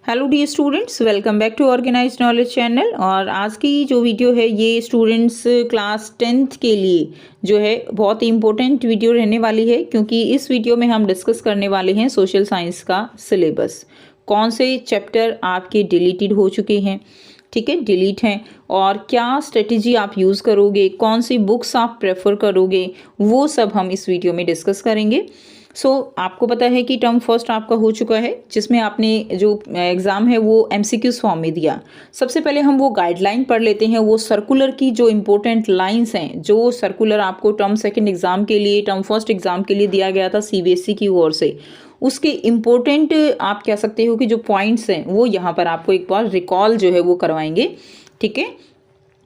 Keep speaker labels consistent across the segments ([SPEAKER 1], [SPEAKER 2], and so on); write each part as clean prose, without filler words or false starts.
[SPEAKER 1] Hello dear students, welcome back to organise knowledge channel. और आज की जो वीडियो है ये स्टूडेंट्स क्लास 10th के लिए जो है बहुत ही इम्पोर्टेंट वीडियो रहने वाली है, क्योंकि इस वीडियो में हम डिस्कस करने वाले हैं सोशल साइंस का सिलेबस। कौन से चैप्टर आपके डिलीटेड हो चुके हैं, ठीक है, डिलीट हैं, और क्या स्ट्रेटजी आप यूज़ करोगे, कौन सी बुक्स आप प्रेफर करोगे, वो सब हम इस वीडियो में डिस्कस करेंगे। आपको पता है कि टर्म फर्स्ट आपका हो चुका है, जिसमें आपने जो एग्ज़ाम है वो एमसीक्यूज फॉर्म में दिया। सबसे पहले हम वो गाइडलाइन पढ़ लेते हैं, वो सर्कुलर की जो इम्पोर्टेंट लाइंस हैं, जो सर्कुलर आपको टर्म सेकंड एग्ज़ाम के लिए, टर्म फर्स्ट एग्ज़ाम के लिए दिया गया था सीबीएसई की ओर से। उसके इम्पोर्टेंट आप कह सकते हो कि जो पॉइंट्स हैं वो यहाँ पर आपको एक बार रिकॉल जो है वो करवाएंगे, ठीक है।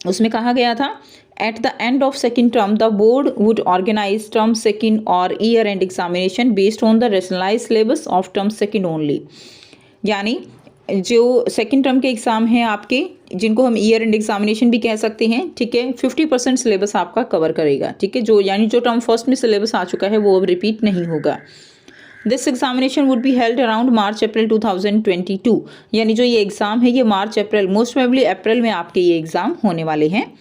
[SPEAKER 1] उसमें कहा गया था, at the end of second term the board would organise term second और year end examination based on the rationalise syllabus of term second only. यानी जो सेकेंड टर्म के एग्ज़ाम हैं आपके, जिनको हम ईयर एंड एग्जामिनेशन भी कह सकते हैं, ठीक है, 50% सिलेबस आपका कवर करेगा, ठीक है। जो यानी जो टर्म फर्स्ट में सिलेबस आ चुका है वो अब रिपीट नहीं होगा। This examination would be held around March April 2022। यानी जो ये एग्ज़ाम है ये मार्च अप्रैल, मोस्ट प्रोबेबली अप्रैल में आपके ये एग्ज़ाम होने वाले हैं,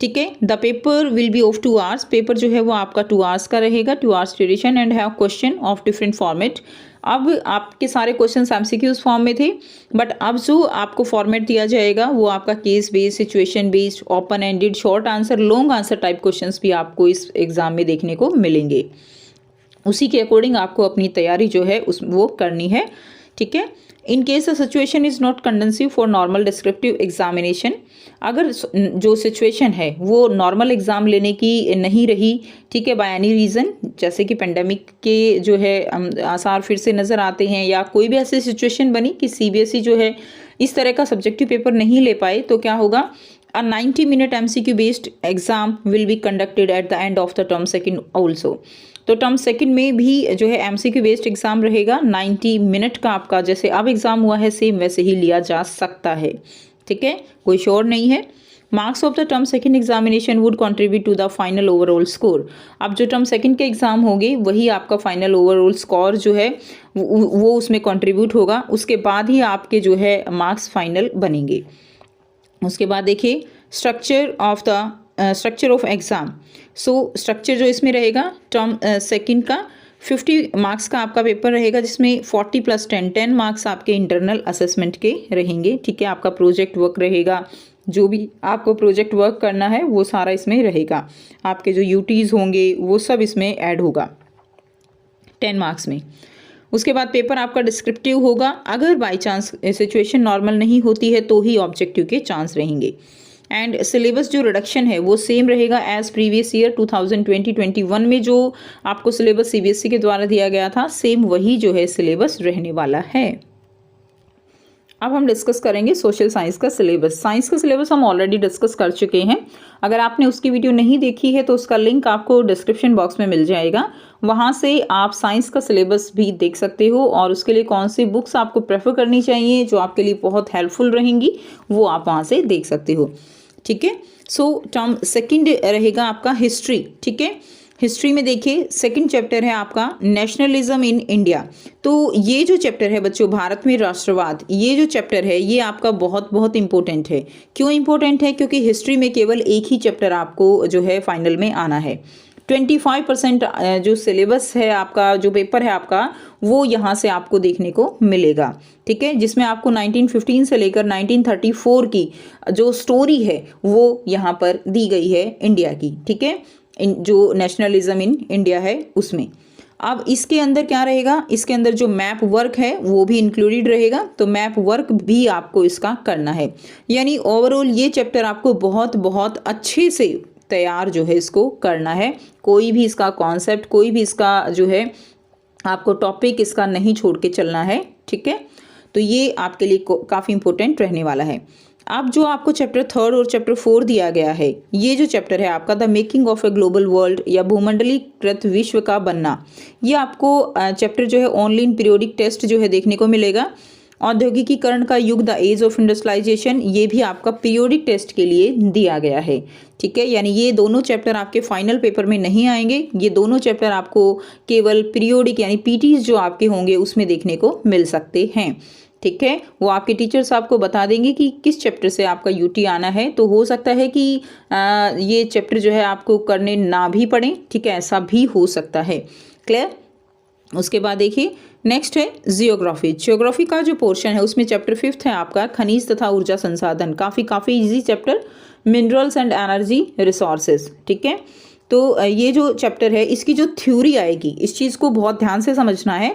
[SPEAKER 1] ठीक है। The paper will be of 2 hours. Paper जो है वो आपका 2 आवर्स का रहेगा, 2 hours duration, and have question of different format. अब आपके सारे क्वेश्चन एमसीक्यूज फॉर्म में थे, बट अब जो आपको फॉर्मेट दिया जाएगा वो आपका case based, situation based, open ended, short answer, long answer type questions भी आपको इस एग्ज़ाम में देखने को मिलेंगे। उसी के अकॉर्डिंग आपको अपनी तैयारी जो है वो करनी है, ठीक है। In case the situation is not conducive for normal descriptive examination. अगर जो सिचुएशन है वो नॉर्मल एग्ज़ाम लेने की नहीं रही, ठीक है, बाय एनी रीज़न, जैसे कि पेंडेमिक के जो है आसार फिर से नज़र आते हैं, या कोई भी ऐसी सिचुएशन बनी कि सीबीएसई जो है इस तरह का सब्जेक्टिव पेपर नहीं ले पाए, तो क्या होगा, a 90-minute MCQ based exam will be conducted at the end of the term second also। तो टर्म सेकंड में भी जो है MCQ बेस्ड एग्जाम रहेगा, 90 मिनट का आपका, जैसे अब एग्जाम हुआ है सेम वैसे ही लिया जा सकता है, ठीक है, कोई श्योर नहीं है। Marks of the term second examination would contribute to the final overall score. अब जो टर्म सेकंड के एग्जाम होंगे वही आपका फाइनल ओवरऑल स्कोर जो है वो उसमें कंट्रीब्यूट होगा। उसके बाद ही आपके जो है मार्क्स फाइनल बनेंगे। उसके बाद देखिए स्ट्रक्चर ऑफ एग्ज़ाम। स्ट्रक्चर जो इसमें रहेगा, टर्म सेकंड का 50 मार्क्स का आपका पेपर रहेगा, जिसमें 40 + 10 मार्क्स आपके इंटरनल असेसमेंट के रहेंगे, ठीक है। आपका प्रोजेक्ट वर्क रहेगा, जो भी आपको प्रोजेक्ट वर्क करना है वो सारा इसमें रहेगा। आपके जो यूटीज़ होंगे वो सब इसमें ऐड होगा 10 मार्क्स में। उसके बाद पेपर आपका डिस्क्रिप्टिव होगा। अगर बाई चांस सिचुएशन नॉर्मल नहीं होती है तो ही ऑब्जेक्टिव के चांस रहेंगे। एंड सिलेबस जो रिडक्शन है वो सेम रहेगा एज प्रीवियस ईयर 2020-21 में जो आपको सिलेबस सीबीएसई के द्वारा दिया गया था, सेम वही जो है सिलेबस रहने वाला है। अब हम डिस्कस करेंगे सोशल साइंस का सिलेबस। साइंस का सिलेबस हम ऑलरेडी डिस्कस कर चुके हैं। अगर आपने उसकी वीडियो नहीं देखी है तो उसका लिंक आपको डिस्क्रिप्शन बॉक्स में मिल जाएगा, वहाँ से आप साइंस का सिलेबस भी देख सकते हो, और उसके लिए कौन सी बुक्स आपको प्रेफर करनी चाहिए जो आपके लिए बहुत हेल्पफुल रहेंगी वो आप वहाँ से देख सकते हो, ठीक है। टर्म सेकेंड रहेगा आपका हिस्ट्री, ठीक है। हिस्ट्री में देखिए सेकंड चैप्टर है आपका नेशनलिज्म इन इंडिया। तो ये जो चैप्टर है बच्चों, भारत में राष्ट्रवाद, ये जो चैप्टर है ये आपका बहुत बहुत इंपॉर्टेंट है। क्यों इंपॉर्टेंट है? क्योंकि हिस्ट्री में केवल एक ही चैप्टर आपको जो है फाइनल में आना है। 25% जो सिलेबस है आपका, जो पेपर है आपका, वो यहाँ से आपको देखने को मिलेगा, ठीक है, जिसमें आपको 1915 से लेकर 1934 की जो स्टोरी है वो यहाँ पर दी गई है इंडिया की, ठीक है, जो नेशनलिज्म इन इंडिया है उसमें। अब इसके अंदर क्या रहेगा, इसके अंदर जो मैप वर्क है वो भी इंक्लूडेड रहेगा, तो मैप वर्क भी आपको इसका करना है। यानी ओवरऑल ये चैप्टर आपको बहुत बहुत अच्छे से तैयार जो है इसको करना है। कोई भी इसका कॉन्सेप्ट, कोई भी इसका जो है आपको टॉपिक इसका नहीं छोड़ के चलना है, ठीक है। तो ये आपके लिए काफ़ी इंपॉर्टेंट रहने वाला है। अब जो आपको चैप्टर 3 और चैप्टर 4 दिया गया है, ये जो चैप्टर है आपका the making of a global world, या भूमंडलीकृत विश्व का बनना, ये आपको चैप्टर जो है ऑनलाइन पीरियोडिक टेस्ट जो है देखने को मिलेगा। औद्योगिकीकरण का युग, द एज ऑफ इंडस्ट्रियलाइजेशन, ये भी आपका पीरियोडिक टेस्ट के लिए दिया गया है। ठीक है, यानी ये दोनों चैप्टर आपके फाइनल पेपर में नहीं आएंगे, ये दोनों चैप्टर आपको केवल पीरियोडिक यानी पीटीज जो आपके होंगे उसमें देखने को मिल सकते हैं। ठीक है, वो आपके टीचर्स आपको बता देंगे कि किस चैप्टर से आपका यूटी आना है। तो हो सकता है कि ये चैप्टर जो है आपको करने ना भी पड़े। ठीक है, ऐसा भी हो सकता है। क्लियर। उसके बाद देखिए नेक्स्ट है जियोग्राफी। जियोग्राफी का जो पोर्शन है उसमें चैप्टर 5 है आपका खनिज तथा ऊर्जा संसाधन। काफ़ी easy chapter, minerals and energy resources. ठीक है, तो ये जो चैप्टर है इसकी जो थ्योरी आएगी, इस चीज़ को बहुत ध्यान से समझना है।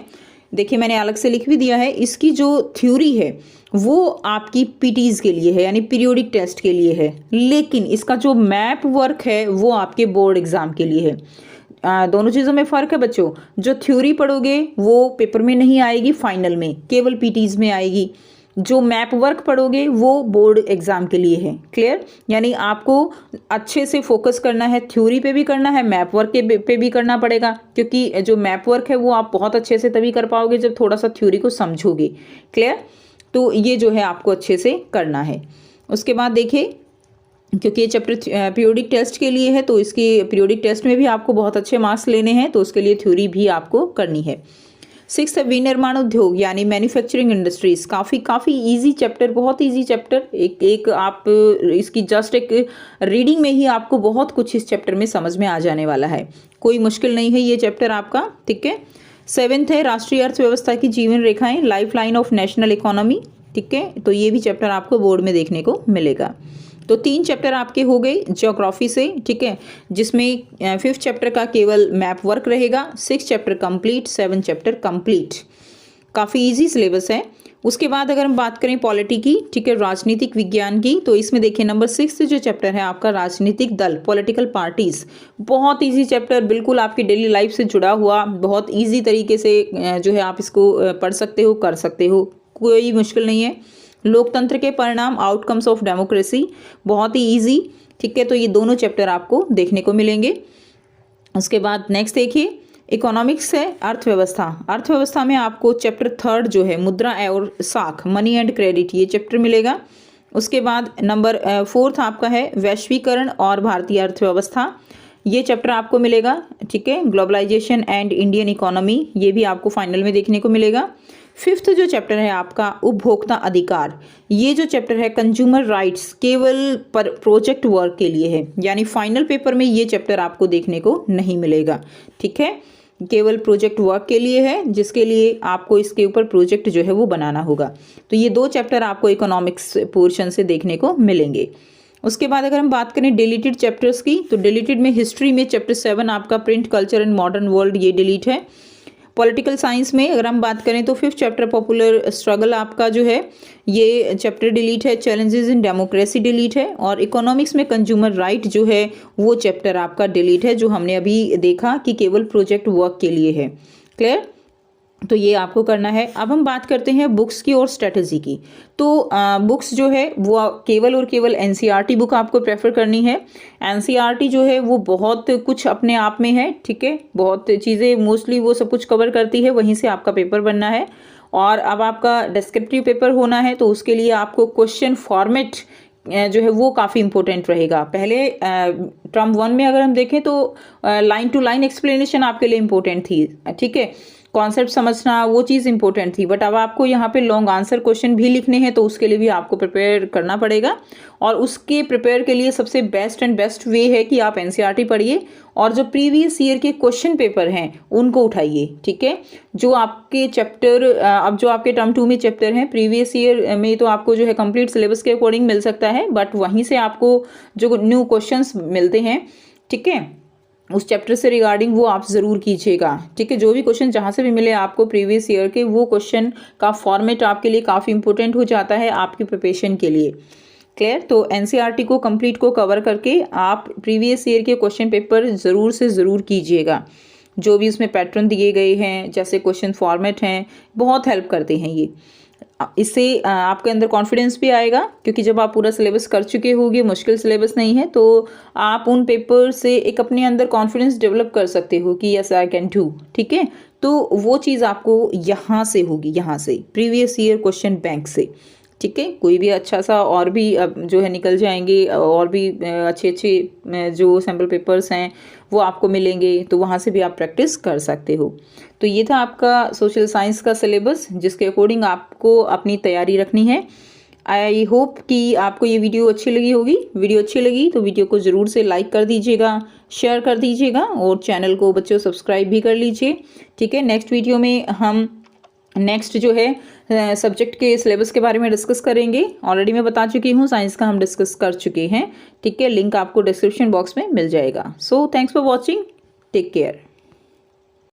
[SPEAKER 1] देखिए मैंने अलग से लिख भी दिया है, इसकी जो थ्योरी है वो आपकी पीटीज के लिए है, यानी पीरियोडिक टेस्ट के लिए है, लेकिन इसका जो मैप वर्क है वो आपके बोर्ड एग्जाम के लिए है। दोनों चीज़ों में फ़र्क है बच्चों। जो थ्योरी पढ़ोगे वो पेपर में नहीं आएगी, फाइनल में केवल पीटीज में आएगी। जो मैप वर्क पढ़ोगे वो बोर्ड एग्जाम के लिए है। क्लियर, यानी आपको अच्छे से फोकस करना है, थ्योरी पे भी करना है, मैप वर्क पे भी करना पड़ेगा, क्योंकि जो मैप वर्क है वो आप बहुत अच्छे से तभी कर पाओगे जब थोड़ा सा थ्योरी को समझोगे। क्लियर, तो ये जो है आपको अच्छे से करना है। उसके बाद देखिए, क्योंकि ये चैप्टर पीरियोडिक टेस्ट के लिए है तो इसके पीरियोडिक टेस्ट में भी आपको बहुत अच्छे मार्क्स लेने हैं, तो उसके लिए थ्योरी भी आपको करनी है। 6 है विनिर्माण उद्योग यानी मैन्युफैक्चरिंग इंडस्ट्रीज। काफ़ी इजी चैप्टर, बहुत इजी चैप्टर। एक आप इसकी जस्ट एक रीडिंग में ही आपको बहुत कुछ इस चैप्टर में समझ में आ जाने वाला है, कोई मुश्किल नहीं है ये चैप्टर आपका। ठीक है, 7 है राष्ट्रीय अर्थव्यवस्था की जीवन रेखाएं, life line of national economy. ठीक है, तो ये भी चैप्टर आपको बोर्ड में देखने को मिलेगा। तो 3 चैप्टर आपके हो गए ज्योग्राफी से। ठीक है, जिसमें 5th चैप्टर का केवल मैप वर्क रहेगा, 6 चैप्टर कंप्लीट, 7 चैप्टर कंप्लीट। काफ़ी इजी सिलेबस है। उसके बाद अगर हम बात करें पॉलिटी की, ठीक है, राजनीतिक विज्ञान की, तो इसमें देखिए नंबर 6 जो चैप्टर है आपका राजनीतिक दल, पॉलिटिकल पार्टीज। बहुत इजी चैप्टर, बिल्कुल आपकी डेली लाइफ से जुड़ा हुआ, बहुत इजी तरीके से जो है आप इसको पढ़ सकते हो, कर सकते हो, कोई मुश्किल नहीं है। लोकतंत्र के परिणाम, आउटकम्स ऑफ डेमोक्रेसी, बहुत ही इजी। ठीक है, तो ये दोनों चैप्टर आपको देखने को मिलेंगे। उसके बाद नेक्स्ट देखिए इकोनॉमिक्स है अर्थव्यवस्था। अर्थव्यवस्था में आपको चैप्टर 3 जो है मुद्रा और साख, मनी एंड क्रेडिट, ये चैप्टर मिलेगा। उसके बाद नंबर 4 आपका है वैश्वीकरण और भारतीय अर्थव्यवस्था, ये चैप्टर आपको मिलेगा। ठीक है, ग्लोबलाइजेशन एंड इंडियन इकोनॉमी, ये भी आपको फाइनल में देखने को मिलेगा। 5th जो चैप्टर है आपका उपभोक्ता अधिकार, ये जो चैप्टर है कंज्यूमर राइट्स, केवल पर प्रोजेक्ट वर्क के लिए है, यानी फाइनल पेपर में ये चैप्टर आपको देखने को नहीं मिलेगा। ठीक है, केवल प्रोजेक्ट वर्क के लिए है, जिसके लिए आपको इसके ऊपर प्रोजेक्ट जो है वो बनाना होगा। तो ये 2 चैप्टर आपको इकोनॉमिक्स पोर्शन से देखने को मिलेंगे। उसके बाद अगर हम बात करें डिलीटेड चैप्टर्स की, तो डिलीटेड में हिस्ट्री में चैप्टर 7 आपका print culture and modern world, ये डिलीट है। पॉलिटिकल साइंस में अगर हम बात करें तो 5th चैप्टर पॉपुलर स्ट्रगल आपका जो है ये चैप्टर डिलीट है, चैलेंजेस इन डेमोक्रेसी डिलीट है, और इकोनॉमिक्स में कंज्यूमर राइट जो है वो चैप्टर आपका डिलीट है, जो हमने अभी देखा कि केवल प्रोजेक्ट वर्क के लिए है। क्लियर, तो ये आपको करना है। अब हम बात करते हैं बुक्स की और स्ट्रेटजी की। तो बुक्स जो है वो केवल और केवल एनसीईआरटी बुक आपको प्रेफर करनी है। एनसीईआरटी जो है वो बहुत कुछ अपने आप में है। ठीक है, बहुत चीज़ें मोस्टली वो सब कुछ कवर करती है, वहीं से आपका पेपर बनना है। और अब आपका डिस्क्रिप्टिव पेपर होना है, तो उसके लिए आपको क्वेश्चन फॉर्मेट जो है वो काफ़ी इंपॉर्टेंट रहेगा। पहले टर्म 1 में अगर हम देखें तो लाइन टू लाइन एक्सप्लेनेशन आपके लिए इंपॉर्टेंट थी। ठीक है, कॉन्सेप्ट समझना वो चीज़ इंपॉर्टेंट थी, बट अब आपको यहाँ पे लॉन्ग आंसर क्वेश्चन भी लिखने हैं, तो उसके लिए भी आपको प्रिपेयर करना पड़ेगा। और उसके प्रिपेयर के लिए सबसे बेस्ट वे है कि आप एनसीईआरटी पढ़िए और जो प्रीवियस ईयर के क्वेश्चन पेपर हैं उनको उठाइए। ठीक है, जो आपके चैप्टर अब जो आपके टर्म 2 में चैप्टर हैं प्रीवियस ईयर में, तो आपको जो है कंप्लीट सिलेबस के अकॉर्डिंग मिल सकता है, बट वहीं से आपको जो न्यू क्वेश्चंस मिलते हैं, ठीक है, उस चैप्टर से रिगार्डिंग वो आप ज़रूर कीजिएगा। ठीक है, जो भी क्वेश्चन जहाँ से भी मिले आपको प्रीवियस ईयर के, वो क्वेश्चन का फॉर्मेट आपके लिए काफ़ी इंपॉर्टेंट हो जाता है आपकी प्रिपरेशन के लिए। क्लियर, तो एनसीईआरटी को कंप्लीट को कवर करके आप प्रीवियस ईयर के क्वेश्चन पेपर ज़रूर से ज़रूर कीजिएगा। जो भी उसमें पैटर्न दिए गए हैं, जैसे क्वेश्चन फॉर्मेट हैं, बहुत हेल्प करते हैं ये। इससे आपके अंदर कॉन्फिडेंस भी आएगा, क्योंकि जब आप पूरा सिलेबस कर चुके होंगे, मुश्किल सिलेबस नहीं है, तो आप उन पेपर से एक अपने अंदर कॉन्फिडेंस डेवलप कर सकते हो कि यस आई कैन डू। ठीक है, तो वो चीज़ आपको यहाँ से होगी, यहाँ से प्रीवियस ईयर क्वेश्चन बैंक से। ठीक है, कोई भी अच्छा सा और भी जो है निकल जाएंगे, और भी अच्छे अच्छे जो सैम्पल पेपर्स हैं वो आपको मिलेंगे, तो वहाँ से भी आप प्रैक्टिस कर सकते हो। तो ये था आपका सोशल साइंस का सिलेबस, जिसके अकॉर्डिंग आपको अपनी तैयारी रखनी है। आई होप कि आपको ये वीडियो अच्छी लगी होगी। वीडियो अच्छी लगी तो वीडियो को ज़रूर से लाइक कर दीजिएगा, शेयर कर दीजिएगा, और चैनल को बच्चों सब्सक्राइब भी कर लीजिए। ठीक है, नेक्स्ट वीडियो में हम नेक्स्ट जो है सब्जेक्ट के सिलेबस के बारे में डिस्कस करेंगे। ऑलरेडी मैं बता चुकी हूँ, साइंस का हम डिस्कस कर चुके हैं। ठीक है, लिंक आपको डिस्क्रिप्शन बॉक्स में मिल जाएगा। So thanks for watching, take care.